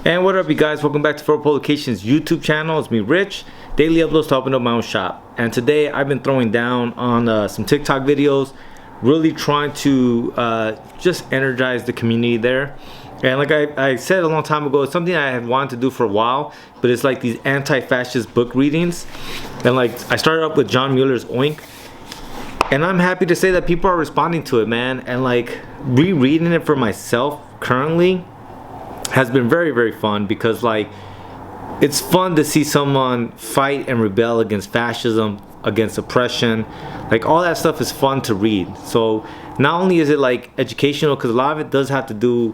And what up, you guys? Welcome back to For Publications YouTube channel. It's me, Rich. Daily uploads to open up my own shop. And today I've been throwing down on some TikTok videos, really trying to just energize the community there. And like I said a long time ago, it's something I had wanted to do for a while, but it's like these anti-fascist book readings. And like I started up with John Mueller's Oink. And I'm happy to say that people are responding to it, man. And like rereading it for myself currently has been very, very fun, because like it's fun to see someone fight and rebel against fascism, against oppression. Like all that stuff is fun to read. So not only is it like educational, because a lot of it does have to do,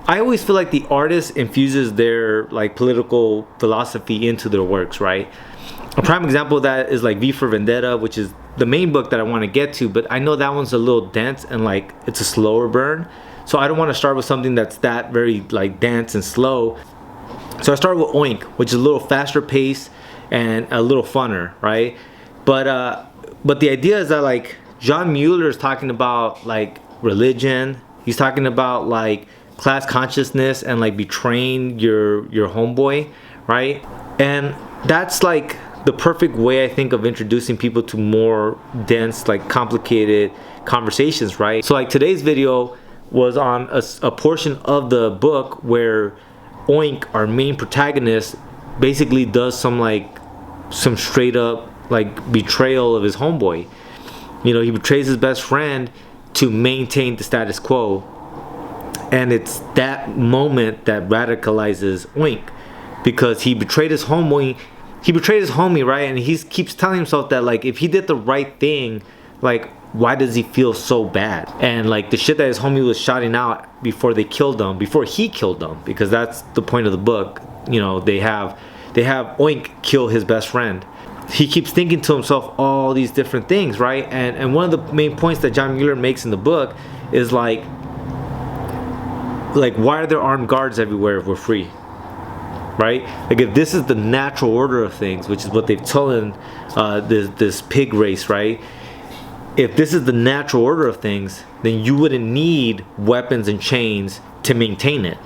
I always feel like the artist infuses their like political philosophy into their works, right? A prime example of that is like V for Vendetta, which is the main book that I want to get to, but I know that one's a little dense and like it's a slower burn. So I don't want to start with something that's that very like dense and slow. So I started with Oink, which is a little faster pace and a little funner, right? But the idea is that like John Mueller is talking about like religion. He's talking about like class consciousness and like betraying your homeboy, right? And that's like the perfect way, I think, of introducing people to more dense, like complicated conversations, right? So like today's video was on a portion of the book where Oink, our main protagonist, basically does some straight up like betrayal of his homeboy. You know, he betrays his best friend to maintain the status quo. And it's that moment that radicalizes Oink, because he betrayed his homie, right? And he keeps telling himself that like if he did the right thing, like why does he feel so bad? And like the shit that his homie was shouting out before he killed them, because that's the point of the book. You know, they have Oink kill his best friend. He keeps thinking to himself all these different things, right? And one of the main points that John Mueller makes in the book is like why are there armed guards everywhere if we're free? Right? Like if this is the natural order of things, which is what they've told this pig race, right? If this is the natural order of things, then you wouldn't need weapons and chains to maintain it.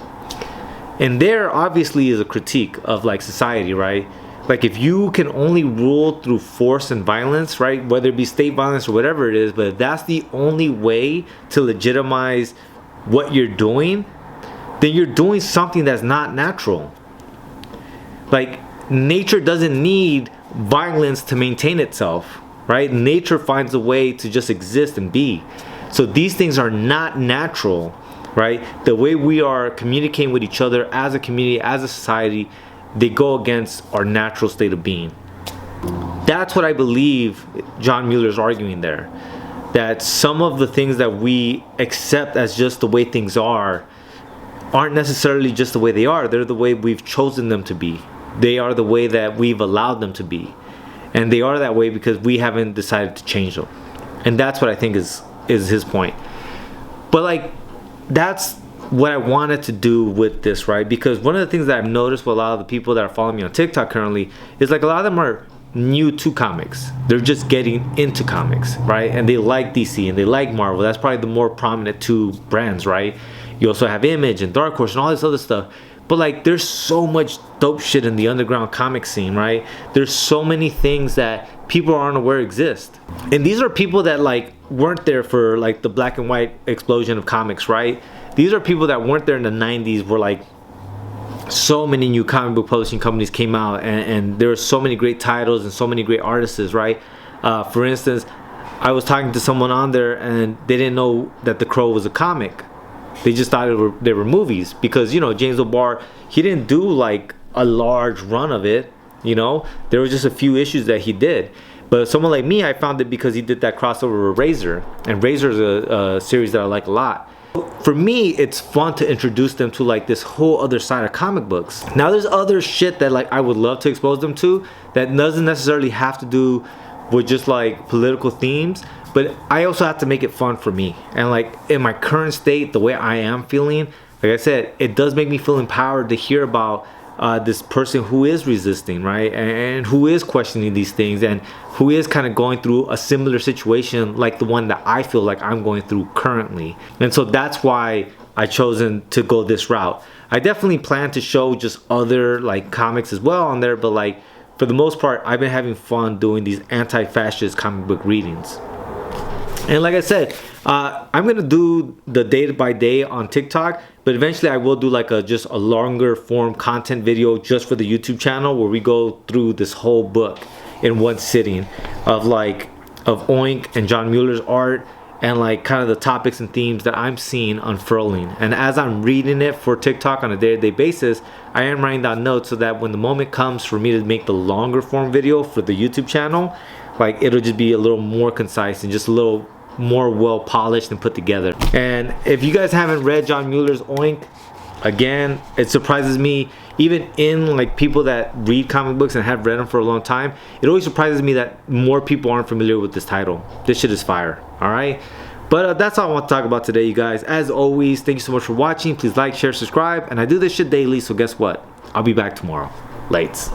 And there obviously is a critique of like society, right? Like if you can only rule through force and violence, right? Whether it be state violence or whatever it is, but if that's the only way to legitimize what you're doing, then you're doing something that's not natural. Like nature doesn't need violence to maintain itself, right? Nature finds a way to just exist and be. So these things are not natural, right? The way we are communicating with each other as a community, as a society, they go against our natural state of being. That's what I believe John Mueller is arguing there. That some of the things that we accept as just the way things aren't necessarily just the way they are. They're the way we've chosen them to be. They are the way that we've allowed them to be. And they are that way because we haven't decided to change them. And that's what I think is his point. But like, that's what I wanted to do with this, right? Because one of the things that I've noticed with a lot of the people that are following me on TikTok currently is like a lot of them are new to comics. They're just getting into comics, right? And they like DC and they like Marvel. That's probably the more prominent two brands, right? You also have Image and Dark Horse and all this other stuff. But like there's so much dope shit in the underground comic scene, right? There's so many things that people aren't aware exist. And these are people that like weren't there for like the black and white explosion of comics, right? These are people that weren't there in the 90s where like so many new comic book publishing companies came out, and there were so many great titles and so many great artists, right? For instance, I was talking to someone on there and they didn't know that The Crow was a comic. They just thought they were movies, because, you know, James O'Barr, he didn't do like a large run of it, you know? There were just a few issues that he did. But someone like me, I found it because he did that crossover with Razor. And Razor is a series that I like a lot. For me, it's fun to introduce them to like this whole other side of comic books. Now there's other shit that like I would love to expose them to that doesn't necessarily have to do with just like political themes, but I also have to make it fun for me. And like in my current state, the way I am feeling, like I said, it does make me feel empowered to hear about this person who is resisting, right? And who is questioning these things, and who is kind of going through a similar situation like the one that I feel like I'm going through currently. And so that's why I chosen to go this route. I definitely plan to show just other like comics as well on there, but like for the most part, I've been having fun doing these anti-fascist comic book readings. And like I said, I'm gonna do the day by day on TikTok, but eventually I will do like just a longer form content video just for the YouTube channel where we go through this whole book in one sitting of Oink and John Mueller's art, and like kind of the topics and themes that I'm seeing unfurling. And as I'm reading it for TikTok on a day-to-day basis, I am writing down notes so that when the moment comes for me to make the longer form video for the YouTube channel, like it'll just be a little more concise and just a little more well polished and put together. And if you guys haven't read John Mueller's Oink, again, it surprises me, even in like people that read comic books and have read them for a long time, it always surprises me that more people aren't familiar with this title. This shit is fire. All right, but that's all I want to talk about today, you guys. As always, thank you so much for watching. Please like, share, subscribe, and I do this shit daily, so guess what, I'll be back tomorrow. Lates.